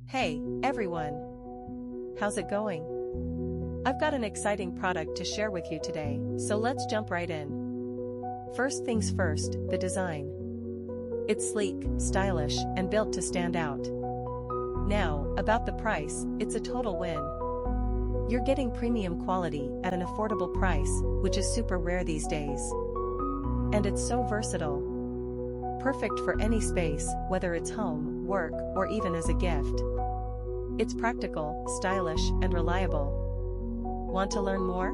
Hey, everyone! How's it going? I've got an exciting product to share with you today, so let's jump right in. First things first, the design. It's sleek, stylish, and built to stand out. Now, about the price, it's a total win. You're getting premium quality at an affordable price, which is super rare these days. And it's so versatile. Perfect for any space, whether it's home, work, or even as a gift. It's practical, stylish, and reliable. Want to learn more?